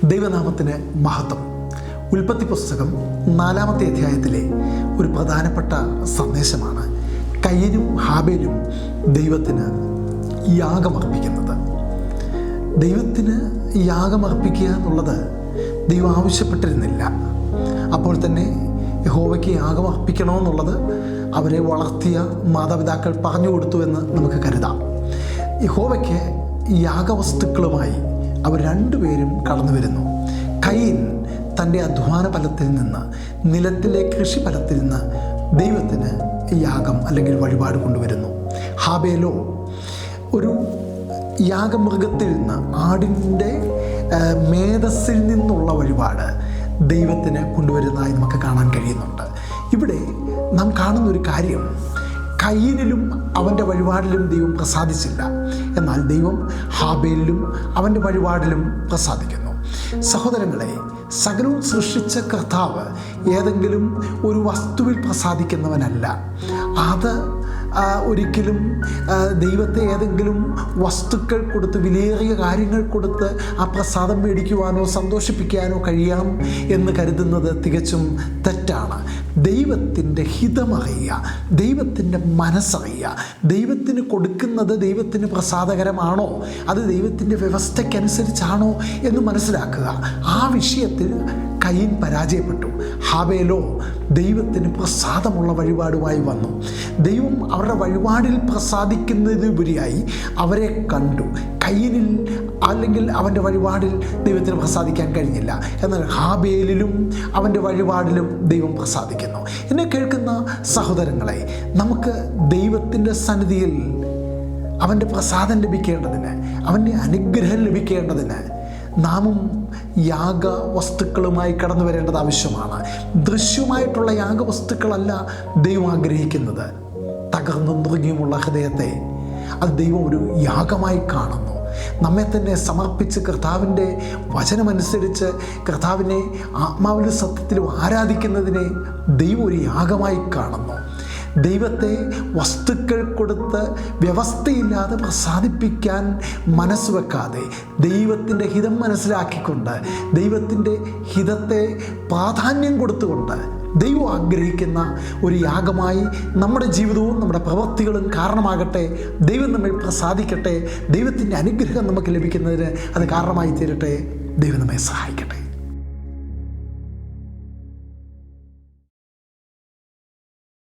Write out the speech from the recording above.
ദൈവനാമത്തിന് മഹത്വം. ഉൽപ്പത്തി പുസ്തകം 4-ാമത്തെ അധ്യായത്തിലെ ഒരു പ്രധാനപ്പെട്ട സന്ദേശമാണ് കയീനും ഹാബേലും ദൈവത്തിന് യാഗമർപ്പിക്കുന്നത്. ദൈവത്തിന് യാഗമർപ്പിക്കുക എന്നുള്ളത് ദൈവം ആവശ്യപ്പെട്ടിരുന്നില്ല. അപ്പോൾ തന്നെ യഹോവയ്ക്ക് യാഗമർപ്പിക്കണമെന്നുള്ളത് അവരെ വളർത്തിയ മാതാപിതാക്കൾ പറഞ്ഞു കൊടുത്തു എന്ന് നമുക്ക് കരുതാം. യഹോവയ്ക്ക് യാഗവസ്തുക്കളുമായി അവർ രണ്ടുപേരും കടന്നു വരുന്നു. കയീൻ തൻ്റെ അധ്വാന ഫലത്തിൽ നിന്ന്, നിലത്തിലെ കൃഷി ഫലത്തിൽ നിന്ന് ദൈവത്തിന് യാഗം അല്ലെങ്കിൽ വഴിപാട് കൊണ്ടുവരുന്നു. ഹാബേലോ ഒരു യാഗമൃഗത്തിൽ നിന്ന്, ആടിൻ്റെ മേധസ്സിൽ നിന്നുള്ള വഴിപാട് ദൈവത്തിന് കൊണ്ടുവരുന്നതായി നമുക്ക് കാണാൻ കഴിയുന്നുണ്ട്. ഇവിടെ നാം കാണുന്നൊരു കാര്യം, കയീനിലും അവൻ്റെ വഴിപാടിലും ദൈവം പ്രസാദിച്ചില്ല, എന്നാൽ ദൈവം ഹാബേലിലും അവൻ്റെ വഴിപാടിലും പ്രസാദിക്കുന്നു. സഹോദരങ്ങളെ, സകലവും സൃഷ്ടിച്ച കർത്താവ് ഏതെങ്കിലും ഒരു വസ്തുവിൽ പ്രസാദിക്കുന്നവനല്ല. അത് ഒരിക്കലും ദൈവത്തെ ഏതെങ്കിലും വസ്തുക്കൾ കൊടുത്ത്, വിലയേറിയ കാര്യങ്ങൾ കൊടുത്ത് ആ പ്രസാദം മേടിക്കുവാനോ സന്തോഷിപ്പിക്കാനോ കഴിയാം എന്ന് കരുതുന്നത് തികച്ചും തെറ്റാണ്. ദൈവത്തിൻ്റെ ഹിതമറിയുക, ദൈവത്തിൻ്റെ മനസ്സറിയുക. ദൈവത്തിന് കൊടുക്കുന്നത് ദൈവത്തിന് പ്രസാദകരമാണോ, അത് ദൈവത്തിൻ്റെ വ്യവസ്ഥയ്ക്കനുസരിച്ചാണോ എന്ന് മനസ്സിലാക്കുക. ആ വിഷയത്തിൽ കയീൻ പരാജയപ്പെട്ടു. ഹാബേലോ ദൈവത്തിന് പ്രസാദമുള്ള വഴിപാടുമായി വന്നു. ദൈവം അവരുടെ വഴിപാടിൽ പ്രസാദിക്കുന്നതിനുപരിയായി അവരെ കണ്ടു. കയീനിൽ അല്ലെങ്കിൽ അവൻ്റെ വഴിപാടിൽ ദൈവത്തിന് പ്രസാദിക്കാൻ കഴിഞ്ഞില്ല, എന്നാൽ ഹാബേലിലും അവൻ്റെ വഴിപാടിലും ദൈവം പ്രസാദിക്കുന്നു. എന്നെ കേൾക്കുന്ന സഹോദരങ്ങളെ, നമുക്ക് ദൈവത്തിൻ്റെ സന്നിധിയിൽ അവൻ്റെ പ്രസാദം ലഭിക്കേണ്ടതിന്, അവൻ്റെ അനുഗ്രഹം ലഭിക്കേണ്ടതിന് നാമും യാഗവസ്തുക്കളുമായി കടന്നു വരേണ്ടത് ആവശ്യമാണ്. ദൃശ്യമായിട്ടുള്ള യാഗവസ്തുക്കളല്ല ദൈവം ആഗ്രഹിക്കുന്നത്. തകർന്നും നുറുങ്ങിയുമുള്ള ഹൃദയത്തെ അത് ദൈവം ഒരു യാഗമായി കാണുന്നു. നമ്മെ തന്നെ സമർപ്പിച്ച് കർത്താവിൻ്റെ വചനമനുസരിച്ച് കർത്താവിനെ ആത്മാവിലും സത്യത്തിലും ആരാധിക്കുന്നതിനെ ദൈവം ഒരു യാഗമായി കാണുന്നു. ദൈവത്തെ വസ്തുക്കൾ കൊടുത്ത് വ്യവസ്ഥയില്ലാതെ പ്രസാദിപ്പിക്കാൻ മനസ്സ് വെക്കാതെ, ദൈവത്തിൻ്റെ ഹിതം മനസ്സിലാക്കിക്കൊണ്ട്, ദൈവത്തിൻ്റെ ഹിതത്തെ പ്രാധാന്യം കൊടുത്തുകൊണ്ട് ദൈവം ആഗ്രഹിക്കുന്ന ഒരു യാഗമായി നമ്മുടെ ജീവിതവും നമ്മുടെ പ്രവൃത്തികളും കാരണമാകട്ടെ. ദൈവം നമ്മിൽ പ്രസാദിക്കട്ടെ. ദൈവത്തിൻ്റെ അനുഗ്രഹം നമുക്ക് ലഭിക്കുന്നതിന് അത് കാരണമായി തീരട്ടെ. ദൈവം നമ്മെ സഹായിക്കട്ടെ.